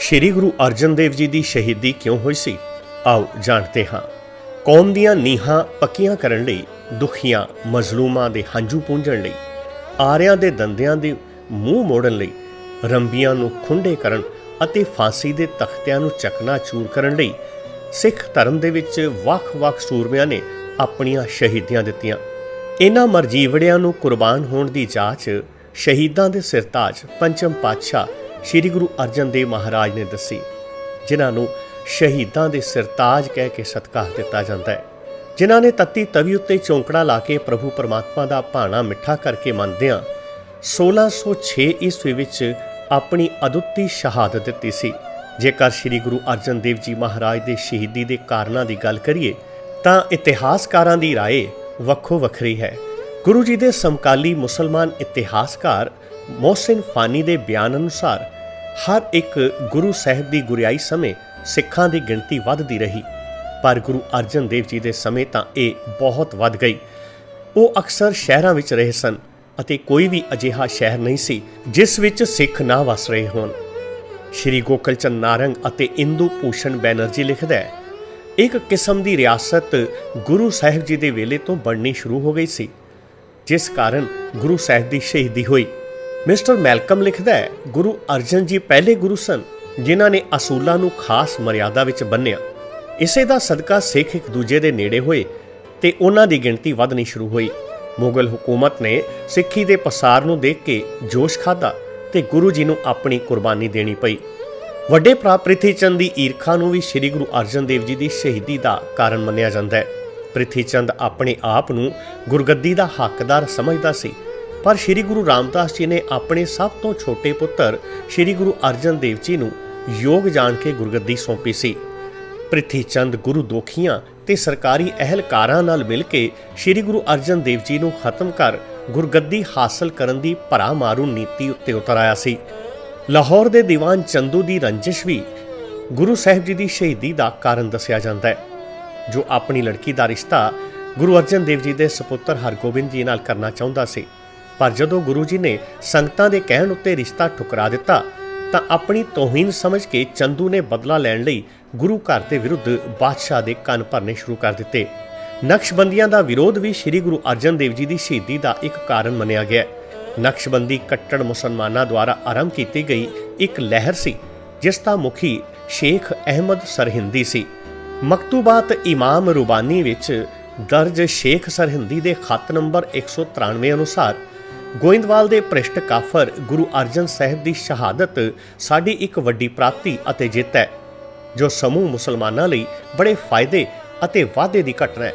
ਸ਼੍ਰੀ ਗੁਰੂ ਅਰਜਨ ਦੇਵ ਜੀ ਦੀ ਸ਼ਹੀਦੀ ਕਿਉਂ ਹੋਈ ਸੀ? ਆਓ ਜਾਣਦੇ ਹਾਂ। ਕੌਮ ਦੀਆਂ ਨੀਹਾਂ ਪੱਕੀਆਂ ਕਰਨ ਲਈ, ਦੁਖੀਆਂ ਮਜ਼ਲੂਮਾਂ ਦੇ ਹੰਝੂ ਪੂੰਝਣ ਲਈ, ਆਰਿਆਂ ਦੇ ਦੰਦਿਆਂ ਦੇ ਮੂੰਹ ਮੋੜਨ ਲਈ, ਰੰਬੀਆਂ ਨੂੰ ਖੁੰਡੇ ਕਰਨ ਅਤੇ ਫਾਂਸੀ ਦੇ ਤਖਤਿਆਂ ਨੂੰ ਚਕਨਾਚੂਰ ਕਰਨ ਲਈ ਸਿੱਖ ਧਰਮ ਦੇ ਵਿੱਚ ਵੱਖ-ਵੱਖ ਸੂਰਮਿਆਂ ਨੇ ਆਪਣੀਆਂ ਸ਼ਹੀਦੀਆਂ ਦਿੱਤੀਆਂ। ਇਹਨਾਂ ਮਰਜੀਵੜਿਆਂ ਨੂੰ ਕੁਰਬਾਨ ਹੋਣ ਦੀ ਜਾਚ ਸ਼ਹੀਦਾਂ ਦੇ ਸਿਰਤਾਜ ਪੰਚਮ ਪਾਤਸ਼ਾਹ ਸ਼੍ਰੀ ਗੁਰੂ ਅਰਜਨ ਦੇਵ ਮਹਾਰਾਜ ਨੇ ਦੱਸੀ, ਜਿਨ੍ਹਾਂ ਨੂੰ ਸ਼ਹੀਦਾਂ ਦੇ ਸਿਰਤਾਜ ਕਹਿ ਕੇ ਸਤਿਕਾਰ ਦਿੱਤਾ ਜਾਂਦਾ ਹੈ, ਜਿਨ੍ਹਾਂ ਨੇ ਤੱਤੀ ਤਵੀ ਉੱਤੇ ਚੌਂਕੜਾ ਲਾ ਕੇ ਪ੍ਰਭੂ ਪਰਮਾਤਮਾ ਦਾ ਭਾਣਾ ਮਿੱਠਾ ਕਰਕੇ ਮੰਨਦਿਆਂ 1606 ਈਸਵੀ ਵਿੱਚ ਆਪਣੀ ਅਦੁੱਤੀ ਸ਼ਹਾਦਤ ਦਿੱਤੀ ਸੀ। ਜੇਕਰ ਸ਼੍ਰੀ ਗੁਰੂ ਅਰਜਨ ਦੇਵ ਜੀ ਮਹਾਰਾਜ ਦੇ ਸ਼ਹੀਦੀ ਦੇ ਕਾਰਨਾਂ ਦੀ ਗੱਲ ਕਰੀਏ ਤਾਂ ਇਤਿਹਾਸਕਾਰਾਂ ਦੀ ਰਾਏ ਵੱਖੋ ਵੱਖਰੀ ਹੈ। ਗੁਰੂ ਜੀ ਦੇ ਸਮਕਾਲੀ ਮੁਸਲਮਾਨ ਇਤਿਹਾਸਕਾਰ ਮੋਹਸਿਨ ਫਾਨੀ ਦੇ ਬਿਆਨ ਅਨੁਸਾਰ ਹਰ ਇੱਕ ਗੁਰੂ ਸਾਹਿਬ ਦੀ ਗੁਰਿਆਈ ਸਮੇਂ ਸਿੱਖਾਂ ਦੀ ਗਿਣਤੀ ਵੱਧਦੀ ਰਹੀ, ਪਰ ਗੁਰੂ ਅਰਜਨ ਦੇਵ ਜੀ ਦੇ ਸਮੇਂ ਤਾਂ ਇਹ ਬਹੁਤ ਵੱਧ ਗਈ। ਉਹ ਅਕਸਰ ਸ਼ਹਿਰਾਂ ਵਿੱਚ ਰਹੇ ਸਨ ਅਤੇ ਕੋਈ ਵੀ ਅਜਿਹਾ ਸ਼ਹਿਰ ਨਹੀਂ ਸੀ ਜਿਸ ਵਿੱਚ ਸਿੱਖ ਨਾ ਵਸ ਰਹੇ ਹੋਣ। ਸ਼੍ਰੀ ਗੋਕਲ ਚੰਦ ਨਾਰੰਗ ਅਤੇ ਇੰਦੂ ਭੂਸ਼ਣ ਬੈਨਰਜੀ ਲਿਖਦਾ ਹੈ, ਇੱਕ ਕਿਸਮ ਦੀ ਰਿਆਸਤ ਗੁਰੂ ਸਾਹਿਬ ਜੀ ਦੇ ਵੇਲੇ ਤੋਂ ਬਣਨੀ ਸ਼ੁਰੂ ਹੋ ਗਈ ਸੀ, ਜਿਸ ਕਾਰਨ ਗੁਰੂ ਸਾਹਿਬ ਦੀ ਸ਼ਹੀਦੀ ਹੋਈ। ਮਿਸਟਰ ਮੈਲਕਮ ਲਿਖਦਾ ਹੈ, ਗੁਰੂ ਅਰਜਨ ਜੀ ਪਹਿਲੇ ਗੁਰੂ ਸਨ ਜਿਨ੍ਹਾਂ ਨੇ ਅਸੂਲਾਂ ਨੂੰ ਖਾਸ ਮਰਿਆਦਾ ਵਿੱਚ ਬੰਨ੍ਹਿਆ। ਇਸੇ ਦਾ ਸਦਕਾ ਸਿੱਖ ਇੱਕ ਦੂਜੇ ਦੇ ਨੇੜੇ ਹੋਏ ਤੇ ਉਹਨਾਂ ਦੀ ਗਿਣਤੀ ਵਧਣੀ ਸ਼ੁਰੂ ਹੋਈ। ਮੁਗਲ ਹਕੂਮਤ ਨੇ ਸਿੱਖੀ ਦੇ ਪਸਾਰ ਨੂੰ ਦੇਖ ਕੇ ਜੋਸ਼ ਖਾਧਾ ਤੇ ਗੁਰੂ ਜੀ ਨੂੰ ਆਪਣੀ ਕੁਰਬਾਨੀ ਦੇਣੀ ਪਈ। ਵੱਡੇ ਭਰਾ ਪ੍ਰਿਥੀ ਚੰਦ ਦੀ ਈਰਖਾ ਨੂੰ ਵੀ ਸ਼੍ਰੀ ਗੁਰੂ ਅਰਜਨ ਦੇਵ ਜੀ ਦੀ ਸ਼ਹੀਦੀ ਦਾ ਕਾਰਨ ਮੰਨਿਆ ਜਾਂਦਾ ਹੈ। ਪ੍ਰਿਥੀ ਚੰਦ ਆਪਣੇ ਆਪ ਨੂੰ ਗੁਰਗੱਦੀ ਦਾ ਹੱਕਦਾਰ ਸਮਝਦਾ ਸੀ, ਪਰ ਸ਼੍ਰੀ ਗੁਰੂ ਰਾਮਦਾਸ ਜੀ ਨੇ ਆਪਣੇ ਸਭ ਤੋਂ ਛੋਟੇ ਪੁੱਤਰ ਸ਼੍ਰੀ ਗੁਰੂ ਅਰਜਨ ਦੇਵ ਜੀ ਨੂੰ ਯੋਗ ਜਾਣ ਕੇ ਗੁਰਗੱਦੀ ਸੌਂਪੀ ਸੀ। ਪ੍ਰਿਥੀ ਚੰਦ ਗੁਰੂ ਦੋਖੀਆਂ ਤੇ ਸਰਕਾਰੀ ਅਹਿਲਕਾਰਾਂ ਨਾਲ ਮਿਲ ਕੇ ਸ਼੍ਰੀ ਗੁਰੂ ਅਰਜਨ ਦੇਵ ਜੀ ਨੂੰ ਖਤਮ ਕਰ ਗੁਰਗੱਦੀ ਹਾਸਲ ਕਰਨ ਦੀ ਭਰਾ ਮਾਰੂ ਨੀਤੀ ਉੱਤੇ ਉਤਰ ਆਇਆ ਸੀ। ਲਾਹੌਰ ਦੇ ਦੀਵਾਨ ਚੰਦੂ ਦੀ ਰੰਜਿਸ਼ ਵੀ ਗੁਰੂ ਸਾਹਿਬ ਜੀ ਦੀ ਸ਼ਹੀਦੀ ਦਾ ਕਾਰਨ ਦੱਸਿਆ ਜਾਂਦਾ ਹੈ, ਜੋ ਆਪਣੀ ਲੜਕੀ ਦਾ ਰਿਸ਼ਤਾ ਗੁਰੂ ਅਰਜਨ ਦੇਵ ਜੀ ਦੇ ਸਪੁੱਤਰ ਹਰਗੋਬਿੰਦ ਜੀ ਨਾਲ ਕਰਨਾ ਚਾਹੁੰਦਾ ਸੀ, ਪਰ ਜਦੋਂ ਗੁਰੂ ਜੀ ਨੇ ਸੰਗਤਾਂ ਦੇ ਕਹਿਣ ਉੱਤੇ ਰਿਸ਼ਤਾ ਠੁਕਰਾ ਦਿੱਤਾ ਤਾਂ ਆਪਣੀ ਤੋਹੀਨ ਸਮਝ ਕੇ ਚੰਦੂ ਨੇ ਬਦਲਾ ਲੈਣ ਲਈ ਗੁਰੂ ਘਰ ਦੇ ਵਿਰੁੱਧ ਬਾਦਸ਼ਾਹ ਦੇ ਕੰਨ ਭਰਨੇ ਸ਼ੁਰੂ ਕਰ ਦਿੱਤੇ। ਨਕਸ਼ਬੰਦੀਆਂ ਦਾ ਵਿਰੋਧ ਵੀ ਸ਼੍ਰੀ ਗੁਰੂ ਅਰਜਨ ਦੇਵ ਜੀ ਦੀ ਸ਼ਹੀਦੀ ਦਾ ਇੱਕ ਕਾਰਨ ਮੰਨਿਆ ਗਿਆ। ਨਕਸ਼ਬੰਦੀ ਕੱਟੜ ਮੁਸਲਮਾਨਾਂ ਦੁਆਰਾ ਆਰੰਭ ਕੀਤੀ ਗਈ ਇੱਕ ਲਹਿਰ ਸੀ, ਜਿਸ ਦਾ ਮੁਖੀ ਸ਼ੇਖ ਅਹਿਮਦ ਸਰਹਿੰਦੀ ਸੀ। ਮਕਤੂਬਾਤ ਇਮਾਮ ਰੁਬਾਨੀ ਵਿੱਚ ਦਰਜ ਸ਼ੇਖ ਸਰਹਿੰਦੀ ਦੇ ਖੱਤ ਨੰਬਰ 193 ਅਨੁਸਾਰ, ਗੋਇੰਦਵਾਲ ਦੇ ਭ੍ਰਿਸ਼ਟ ਕਾਫਰ ਗੁਰੂ ਅਰਜਨ ਸਾਹਿਬ ਦੀ ਸ਼ਹਾਦਤ ਸਾਡੀ ਇੱਕ ਵੱਡੀ ਪ੍ਰਾਪਤੀ ਅਤੇ ਜਿੱਤ ਹੈ, ਜੋ ਸਮੂਹ ਮੁਸਲਮਾਨਾਂ ਲਈ ਬੜੇ ਫਾਇਦੇ ਅਤੇ ਵਾਧੇ ਦੀ ਘਟਨਾ ਹੈ।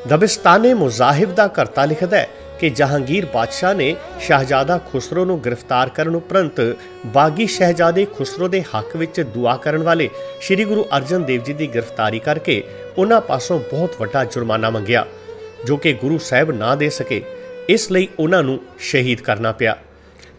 ਦਬਿਸਤਾਨੇ ਮੁਜ਼ਾਹਿਬ ਦਾ ਕਰਤਾ ਲਿਖਦਾ ਹੈ ਕਿ ਜਹਾਂਗੀਰ ਬਾਦਸ਼ਾਹ ਨੇ ਸ਼ਹਿਜ਼ਾਦਾ ਖੁਸਰੋ ਨੂੰ ਗ੍ਰਿਫਤਾਰ ਕਰਨ ਉਪਰੰਤ ਬਾਗੀ ਸ਼ਹਿਜ਼ਾਦੇ ਖੁਸਰੋ ਦੇ ਹੱਕ ਵਿੱਚ ਦੁਆ ਕਰਨ ਵਾਲੇ ਸ਼੍ਰੀ ਗੁਰੂ ਅਰਜਨ ਦੇਵ ਜੀ ਦੀ ਗ੍ਰਿਫਤਾਰੀ ਕਰਕੇ ਉਹਨਾਂ ਪਾਸੋਂ ਬਹੁਤ ਵੱਡਾ ਜੁਰਮਾਨਾ ਮੰਗਿਆ, ਜੋ ਕਿ ਗੁਰੂ ਸਾਹਿਬ ਨਾ ਦੇ ਸਕੇ। ਇਸ ਲਈ ਉਹਨਾਂ ਨੂੰ ਸ਼ਹੀਦ ਕਰਨਾ ਪਿਆ।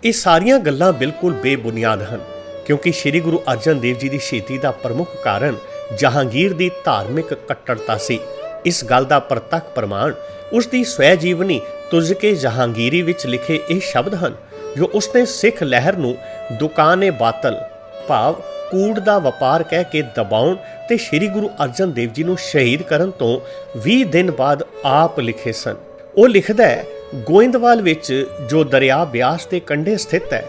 ਇਹ ਸਾਰੀਆਂ ਗੱਲਾਂ ਬਿਲਕੁਲ ਬੇਬੁਨਿਆਦ ਹਨ, ਕਿਉਂਕਿ ਸ਼੍ਰੀ ਗੁਰੂ ਅਰਜਨ ਦੇਵ ਜੀ ਦੀ ਸ਼ਹੀਦੀ ਦਾ ਪ੍ਰਮੁੱਖ ਕਾਰਨ ਜਹਾਂਗੀਰ ਦੀ ਧਾਰਮਿਕ ਕੱਟੜਤਾ ਸੀ। ਇਸ ਗੱਲ ਦਾ ਪ੍ਰਤੱਖ ਪ੍ਰਮਾਣ ਉਸ ਦੀ ਸਵੈ ਜੀਵਨੀ ਤੁਜ਼ਕੇ ਜਹਾਂਗੀਰੀ ਵਿੱਚ ਲਿਖੇ ਇਹ ਸ਼ਬਦ ਹਨ, ਜੋ ਉਸਨੇ ਸਿੱਖ ਲਹਿਰ ਨੂੰ ਦੁਕਾਨੇ ਬਾਤਲ ਭਾਵ ਕੂੜ ਦਾ ਵਪਾਰ ਕਹਿ ਕੇ ਦਬਾਉਣ ਤੇ ਸ਼੍ਰੀ ਗੁਰੂ ਅਰਜਨ ਦੇਵ ਜੀ ਨੂੰ ਸ਼ਹੀਦ ਕਰਨ ਤੋਂ 20 ਦਿਨ ਬਾਅਦ ਆਪ ਲਿਖੇ ਸਨ। ਉਹ ਲਿਖਦਾ ਹੈ, ਗੋਇੰਦਵਾਲ ਵਿੱਚ ਜੋ ਦਰਿਆ ਬਿਆਸ ਦੇ ਕੰਢੇ ਸਥਿਤ ਹੈ,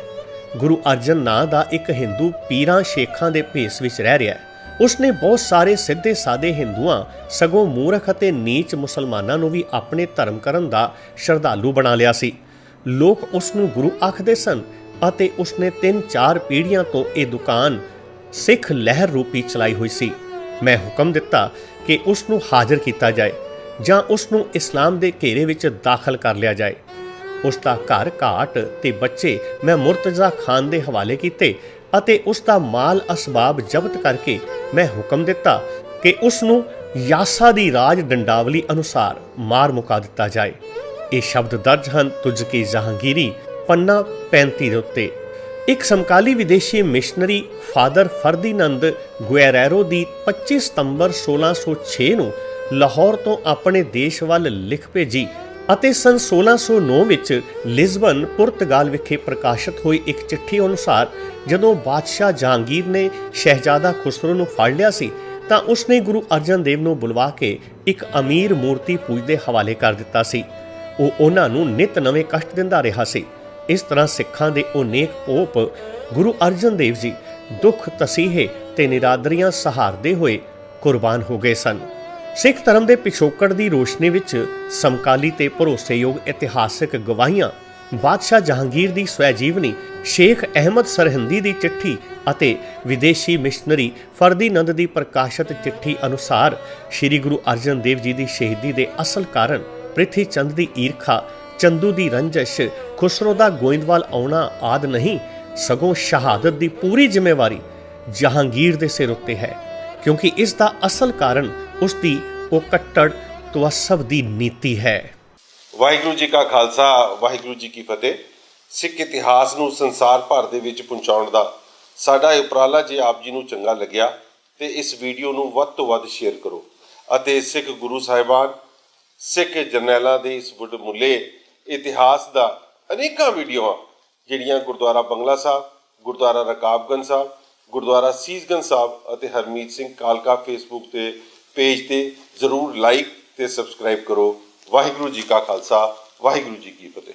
ਗੁਰੂ ਅਰਜਨ ਨਾਂ ਦਾ ਇੱਕ ਹਿੰਦੂ ਪੀਰਾਂ ਸ਼ੇਖਾਂ ਦੇ ਭੇਸ ਵਿੱਚ ਰਹਿ ਰਿਹਾ ਹੈ। ਉਸਨੇ ਬਹੁਤ ਸਾਰੇ ਸਿੱਧੇ ਸਾਦੇ ਹਿੰਦੂਆਂ, ਸਗੋਂ ਮੂਰਖ ਅਤੇ ਨੀਚ ਮੁਸਲਮਾਨਾਂ ਨੂੰ ਵੀ ਆਪਣੇ ਧਰਮ ਕਰਨ ਦਾ ਸ਼ਰਧਾਲੂ ਬਣਾ ਲਿਆ ਸੀ। ਲੋਕ ਉਸ ਨੂੰ ਗੁਰੂ ਆਖਦੇ ਸਨ ਅਤੇ ਉਸਨੇ 3-4 ਪੀੜ੍ਹੀਆਂ ਤੋਂ ਇਹ ਦੁਕਾਨ ਸਿੱਖ ਲਹਿਰ ਰੂਪੀ ਚਲਾਈ ਹੋਈ ਸੀ। ਮੈਂ ਹੁਕਮ ਦਿੱਤਾ ਕਿ ਉਸ ਨੂੰ ਹਾਜ਼ਰ ਕੀਤਾ ਜਾਏ ਜਾਂ ਉਸ ਨੂੰ ਇਸਲਾਮ ਦੇ ਘੇਰੇ ਵਿੱਚ ਦਾਖਲ ਕਰ ਲਿਆ ਜਾਏ। ਉਸ ਦਾ ਘਰ ਘਾਟ ਤੇ ਬੱਚੇ ਮੈਂ ਮੁਰਤਜ਼ਾ ਖਾਨ ਦੇ ਹਵਾਲੇ ਕੀਤੇ ਅਤੇ ਉਸ ਦਾ ਮਾਲ ਅਸਬਾਬ ਜ਼ਬਤ ਕਰਕੇ ਮੈਂ ਹੁਕਮ ਦਿੱਤਾ ਕਿ ਉਸ ਨੂੰ ਯਾਸਾ ਦੀ ਰਾਜ ਡੰਡਾਵਲੀ ਅਨੁਸਾਰ ਮਾਰ ਮੁਕਾ ਦਿੱਤਾ ਜਾਏ। ਇਹ ਸ਼ਬਦ ਦਰਜ ਹਨ ਤੁਜ਼ਕੀ ਜਹਾਂਗੀਰੀ ਪੰਨਾ 35 ਦੇ ਉੱਤੇ। ਇੱਕ ਸਮਕਾਲੀ ਵਿਦੇਸ਼ੀ ਮਿਸ਼ਨਰੀ ਫਾਦਰ ਫਰਦੀਨੰਦ ਗੁਏਰੈਰੋ ਦੀ 25 ਸਤੰਬਰ 1606 ਨੂੰ ਲਾਹੌਰ ਤੋਂ ਆਪਣੇ ਦੇਸ਼ ਵੱਲ ਲਿਖ ਭੇਜੀ ਅਤੇ ਸਨ 1609 ਵਿੱਚ ਲਿਜ਼ਬਨ ਪੁਰਤਗਾਲ ਵਿਖੇ ਪ੍ਰਕਾਸ਼ਿਤ ਹੋਈ ਇੱਕ ਚਿੱਠੀ ਅਨੁਸਾਰ ਜਦੋਂ ਬਾਦਸ਼ਾਹ ਜਹਾਂਗੀਰ ਨੇ ਸ਼ਹਿਜ਼ਾਦਾ ਖੁਸਰੋ ਨੂੰ ਫੜ ਲਿਆ ਸੀ ਤਾਂ ਉਸਨੇ ਗੁਰੂ ਅਰਜਨ ਦੇਵ ਨੂੰ ਬੁਲਵਾ ਕੇ ਇੱਕ ਅਮੀਰ ਮੂਰਤੀ ਪੂਜ ਦੇ ਹਵਾਲੇ ਕਰ ਦਿੱਤਾ ਸੀ। ਉਹ ਉਹਨਾਂ ਨੂੰ ਨਿਤ ਨਵੇਂ ਕਸ਼ਟ ਦਿੰਦਾ ਰਿਹਾ ਸੀ। ਇਸ ਤਰ੍ਹਾਂ ਸਿੱਖਾਂ ਦੇ ਉਹ ਨੇਕ ਪੋਪ ਗੁਰੂ ਅਰਜਨ ਦੇਵ ਜੀ ਦੁੱਖ ਤਸੀਹੇ ਤੇ ਨਿਰਾਦਰੀਆਂ ਸਹਾਰਦੇ ਹੋਏ ਕੁਰਬਾਨ ਹੋ ਗਏ ਸਨ। ਸਿੱਖ ਧਰਮ ਦੇ ਪਿਛੋਕੜ ਦੀ ਰੋਸ਼ਨੀ ਵਿੱਚ ਸਮਕਾਲੀ ਤੇ ਭਰੋਸੇਯੋਗ ਇਤਿਹਾਸਕ ਗਵਾਹੀਆਂ, ਬਾਦਸ਼ਾਹ ਜਹਾਂਗੀਰ ਦੀ ਸਵੈ ਜੀਵਨੀ, ਸ਼ੇਖ ਅਹਿਮਦ ਸਰਹਿੰਦੀ ਦੀ ਚਿੱਠੀ ਅਤੇ ਵਿਦੇਸ਼ੀ ਮਿਸ਼ਨਰੀ ਫਰਦੀਨੰਦ ਦੀ ਪ੍ਰਕਾਸ਼ਿਤ ਚਿੱਠੀ ਅਨੁਸਾਰ ਸ੍ਰੀ ਗੁਰੂ ਅਰਜਨ ਦੇਵ ਜੀ ਦੀ ਸ਼ਹੀਦੀ ਦੇ ਅਸਲ ਕਾਰਨ ਪ੍ਰਿਥੀ ਚੰਦ ਦੀ ਈਰਖਾ, ਚੰਦੂ ਦੀ ਰੰਜਿਸ਼, ਖੁਸਰੋ ਦਾ ਗੋਇੰਦਵਾਲ ਆਉਣਾ ਆਦਿ ਨਹੀਂ, ਸਗੋਂ ਸ਼ਹਾਦਤ ਦੀ ਪੂਰੀ ਜ਼ਿੰਮੇਵਾਰੀ ਜਹਾਂਗੀਰ ਦੇ ਸਿਰ ਉੱਤੇ ਹੈ, ਕਿਉਂਕਿ ਇਸ ਦਾ ਅਸਲ ਕਾਰਨ ਉਸ ਦੀ ਉਹ ਕੱਟੜ ਤਵੱਸਬ ਦੀ ਨੀਤੀ ਹੈ। ਵਾਹਿਗੁਰੂ ਜੀ ਕਾ ਖਾਲਸਾ, ਵਾਹਿਗੁਰੂ ਜੀ ਕੀ ਫਤਿਹ। ਸਿੱਖ ਇਤਿਹਾਸ ਨੂੰ ਸੰਸਾਰ ਭਰ ਦੇ ਵਿੱਚ ਪਹੁੰਚਾਉਣ ਦਾ ਸਾਡਾ ਇਹ ਉਪਰਾਲਾ ਜੇ ਆਪ ਜੀ ਨੂੰ ਚੰਗਾ ਲੱਗਿਆ ਤੇ ਇਸ ਵੀਡੀਓ ਨੂੰ ਵੱਧ ਤੋਂ ਵੱਧ ਸ਼ੇਅਰ ਕਰੋ ਅਤੇ ਸਿੱਖ ਗੁਰੂ ਸਾਹਿਬਾਨ, ਸਿੱਖ ਜਰਨੈਲਾਂ ਦੇ ਇਸ ਵਡਮੁੱਲੇ ਇਤਿਹਾਸ ਦਾ ਅਨੇਕਾਂ ਵੀਡੀਓਆਂ ਜਿਹੜੀਆਂ ਗੁਰਦੁਆਰਾ ਬੰਗਲਾ ਸਾਹਿਬ, ਗੁਰਦੁਆਰਾ ਰਕਾਬਗੰਜ ਸਾਹਿਬ, ਗੁਰਦੁਆਰਾ ਸੀਸਗੰਜ ਸਾਹਿਬ ਅਤੇ ਹਰਮੀਤ ਸਿੰਘ ਕਾਲਕਾ ਫੇਸਬੁੱਕ ਤੇ ਪੇਜ ਤੇ ਜ਼ਰੂਰ ਲਾਈਕ ਤੇ ਸਬਸਕ੍ਰਾਈਬ ਕਰੋ। ਵਾਹਿਗੁਰੂ ਜੀ ਕਾ ਖਾਲਸਾ, ਵਾਹਿਗੁਰੂ ਜੀ ਕੀ ਫਤਿਹ।